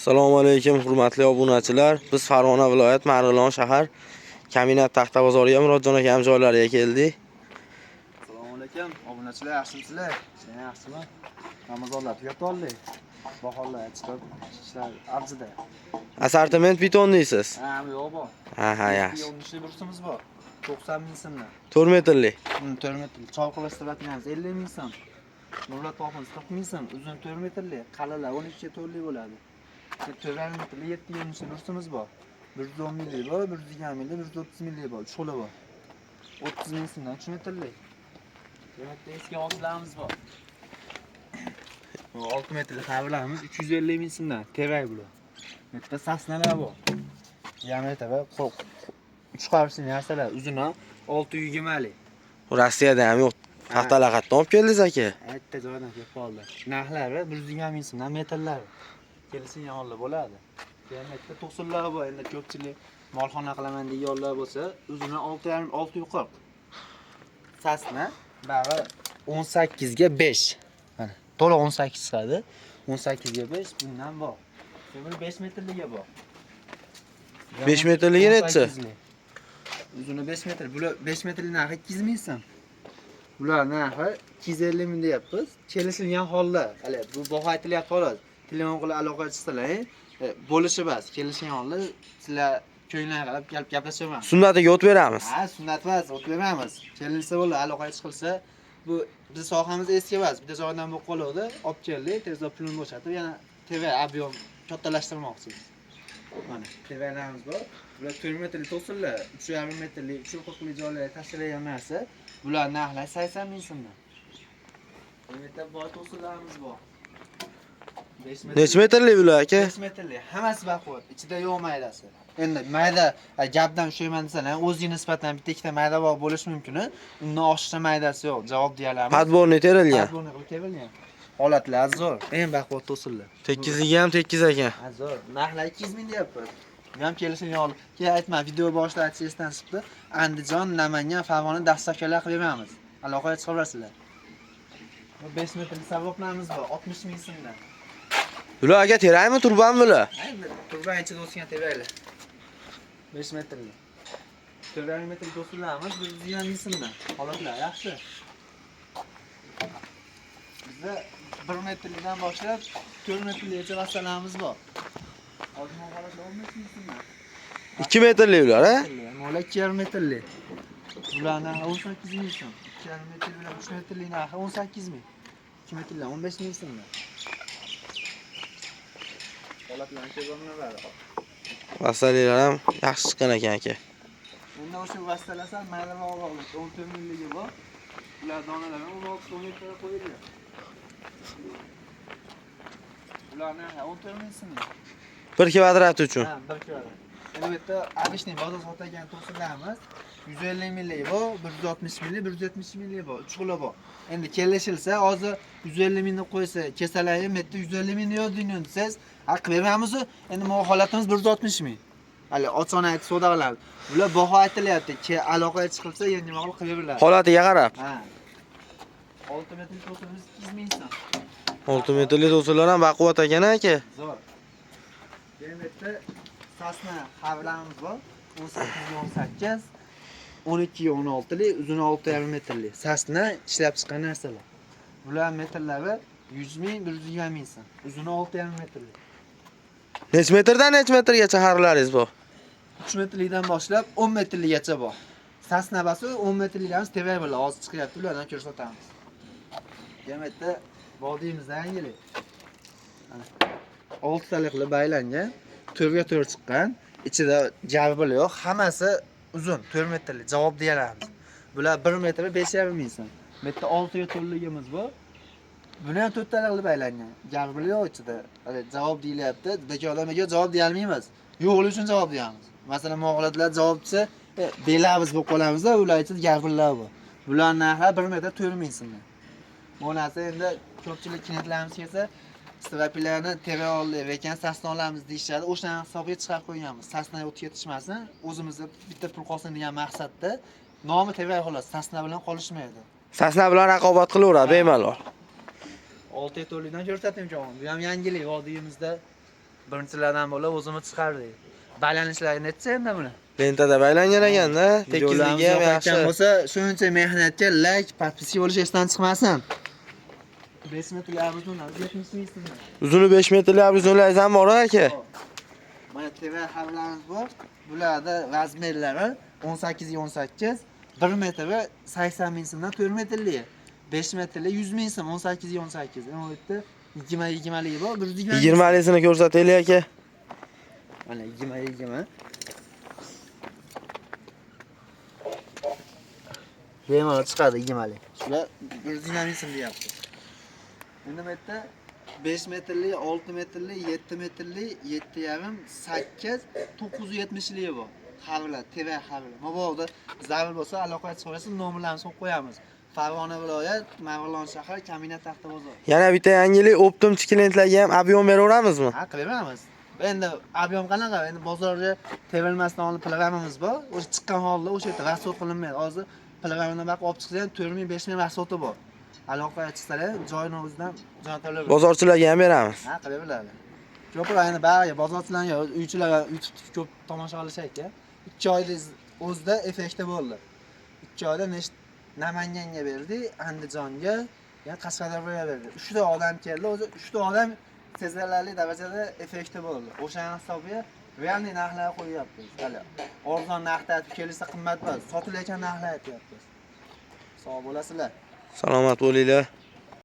Assalomu alaykum hurmatli obunachilar. Biz Farg'ona viloyat Marg'ilon shahar Kaminat Taxta bozoriga Murodjon akam joylariga keldik. Assalomu alaykum obunachilar, yaxshimisizlar? Sen yaxshimi? Ramazonlar tugatoldi. Baholar chiqib, ishlar arzida. Assortiment beton deysiz. Ha, yo'q bor. Ha, yaxshi. Yo'nishli bursimiz bor. 90 ming so'mdan. 4 metrlik. 4 metrli. Chalqalash taratganimiz 50 ming so'm. Nurlat topimiz 40 ming so'm. Uzun 4 metrli, qalalar 12 to'rli bo'ladi. 4 metrli 7 yo'nishli bursimiz bor. 110 milli bor, 120 milli, 130 milli bor. Cho'la bor. 30 ming so'mdan 3 metrli. Demakda eski oltilarimiz bor. 6 metrli havlamiz 350 ming so'mdan. Tevay bular. Bitta sasnalar bor. Diametri va 3 qarshli narsalar uzuni 620 lik. Rossiyada ham yo'q. Taxtalaqatdan olib keldingiz aka. Aytda joydan kelib qoldi. Narxlari 120 ming so'mdan metrlar. Kelsin yonlar bo'ladi. Diametri to'sinlar bor. Endi ko'pchilik molxona qilaman deganlar bo'lsa, uzuni 6,5-640. Sasna bag'i 18 ga 5. Mana, to'la 18 chiqadi. 18 ga 5 bundan bor. Temir 5 metrliga bor. 5 metrligi necha? Uzuni 5 metr. Bular 5 metrli narxi 200 ming so'm. Bular narxi 250 ming deyapmiz. Kelishilgan holda, hali bu baho aytilyapti xolos. Telefon qilib aloqa qilsalar, bo'lishi bas. Kelishgan holda sizlar ko'nglar qarab kelib gaplashaman. Sunnatiga o't beramiz. Ha, sunnat emas, o't beramiz. Kelinsa bo'ldi, aloqa qilsa, bu biz sohamiz eski emas. Bitta joydan bo'lib qoladi, olib keldik, tezda pulni bo'shatib, yana TV ob'yom kattalashtirmoqchimiz. Mana, TVlarimiz bor. Bular 4 metrli to'sinlar, 3,5 metrli, 340 joylarga tashlaydigan narsa. Bular narxlar 80 ming so'mdan. Bu yerda boy to'sinlarimiz bor. 5 metr. Necha metrli bular aka? 5 metrli. Hammasi baquvvat. Ichida yo'q maydasi. Endi mayda gapdan ushlayman desalar, o'ziga nisbatan bitta ikkita mayda bor bo'lishi mumkin. Undan oshiqcha maydasi yo'q. Javob deyalarmiz. Padborni terilgan. Padborni qilib terilgan. Holatlar zo'r. Eng baquvvat to'sinlar. Tekkizligi ham tekkiz ekan. Zo'r. Narxlar 200 ming deyapmiz. Bu ham kelishilgan hol. Aytma, video boshida aytishdan chiqdi. Andijon, Namangan, Farg'ona dastavkalar qilib beramiz. Aloqaga chiqaverasizlar. 5 metrli sabablarimiz bor, 60 ming so'mdan. Bular aka teraymi, turbanmi bular? Turban ichida o'sgan teraylar. 5 metrli. 4,5 metrli do'stlarimiz 120 ming so'mdan. Holatlar yaxshi. Bizda 1 metrlidan boshlab 4 metrligacha vasalarimiz bor. Hozir holatlar 15 ming so'mdan. 2 metrli ular, ha? Mo'la 2,5 metrli. Bularning 18 ming so'm. 2,5 metrli bilan 3 metrli narxi 18 ming. 2 metrli 15 ming so'mdan. Holatlarni ko'rganlar. Vasalilar ham yaxshi chiqqan ekan aka. Endi o'sha vastalasam mayda va og'irlik 14 mingligi bor. Ular donalarini 16 metrga qo'yilgan. Ularni 14 ming so'm. 1 kvadrat uchun. Ha, 1 kvadrat. Endi bu yerda abishning bozor sotadigan to'sinlarimiz 150 milli bor, 160 milli, 170 milli bor, uchxo'la bor. Endi kelishilsa, hozir 150 mingni qo'ysa, kesalarga metta 150 mingni yozing desiz, haq beramiz. Endi bu holatimiz 160 ming. Hali oson aytib savdo qilamiz. Bular baho aytilyapti, aloqaga chiqilsa, yangi ma'lum qilib beriladi. Holatiga qarab. Ha. 6 metrli to'sinimiz 200 ming so'm. 6 metrli to'sinlar ham baquvvat ekan aka. Zo'r. Demakda sasna havlamiz bor. 18-18, 12-16 lik, uzuni 6,5 metrli. Sasna ishlab chiqqan narsalar. Bular metrlari 100 ming, 120 ming so'm. Uzuni 6,5 metrli. Necha metrdan necha metrgacha harlaringiz bor? 3 metrlikdan boshlab 10 metrligacha bor. Sasna basi 10 metrliklarimiz tevay bilan hozir chiqyapti, ulardan ko'rsatamiz. Demakda vodiyimizda yangilik. Mana 6 taliqli baylangan, 4 ga 4 chiqqan, ichida jabr yo'q, hammasi uzun, 4 metrli javob deyaramiz. Bular 1 metr 5,5 ming so'm. Bu yerda 6 ga 4ligimiz bor. Buni ham 4 taliqli baylangan. Jabr yo'q ichida. Hali javob deyilyapti. Daka odamga javob deya olmaymiz. Yo'qlik uchun javob deyamiz. Masalan, muomalatlar javob desa, belamiz bo'lib qolamiz-da, ular ichida jabrlar bor. Bular narxi 1 metr 4 ming so'm. Bu narsa endi ko'pchilik kinetlarimiz kelsa, strapilarni TV oldi ekan, sasna olamiz deyishadi. O'shani hisobga chiqarib qo'yganmiz. Sasna o'tib ketishmasin, o'zimizda bitta pul qolsin degan maqsadda nomi TV xolos, sasna bilan qolishmaydi. Sasna bilan raqobat qilaveradi bemalol. 6 to'rlikdan ko'rsating jonim. Bu ham yangilik vodiyimizda Birinchilardan bo'lib o'zimiz chiqardik. Baylanishlari necha endi buni? Lentada baylangan ekanda, tekizligi ham yaxshi. Bo'lsa, shuncha mehnatga like, podpiska bo'lish esdan chiqmasin. 5 metrli uzunlar, 70 ming. Uzuni 5 metrli uzunlaringiz ham bor aka. Mana TV havlarimiz bor. Bularda razmerlari 18-18, 1 metri 80 ming so'mdan 4 metrli. 5 metrli 100 ming so'm 18-18. Bu yerda 20-20lik bor, 120. 20lisini ko'rsataylik aka. Mana 20. Bemalol chiqadi 20lik. Shular 120 ming so'm deyapti. Endi bu yerda 5 metrli, 6 metrli, 7 metrli, 7,5, 8, 970lik bor. Havla, TV havla. Mabodo zarur bo'lsa aloqa chiqarsa nomerlarni solib qo'yamiz. Farg'ona viloyat, Marg'ilon shahar, Kamina Taxta bozor. Yana bitta yangilik optim chiklentlarga ham ob'yom beraveramizmi? Ha, qilaveramiz. Endi ob'yom qanaqa? Endi bozorga terilmasdan olib programmamiz bor. O'sha chiqqan holda o'sha yerda rasxod qilinmaydi. Hozir programmani baqib olib chiqsa ham 4000, 5000 rasxodi bor. Aloqaga chiqsalar joyini o'zidan jo'natib Bozorchilarga ham beramiz. Ha, qilaveradi. Ko'plar endi bari bozorchilarga, uychilarga YouTube ko'p tomosha qilishayki, 2 oylik o'zida effekti bo'ldi. 2 oyda Namanganga berdi, Andijonga, yana Qashqadaryoga berdi. 3 ta odam keldi, o'zi 3 ta odam sezilarli darajada effekti bo'ldi. O'shaning hisobiga realniy narxlar qo'yyapmiz. Hali arzon narxda kelsa qimmatbaho, sotilayotgan narxlar aytyapmiz. Sog' bo'lasizlar. Salomat bo'linglar.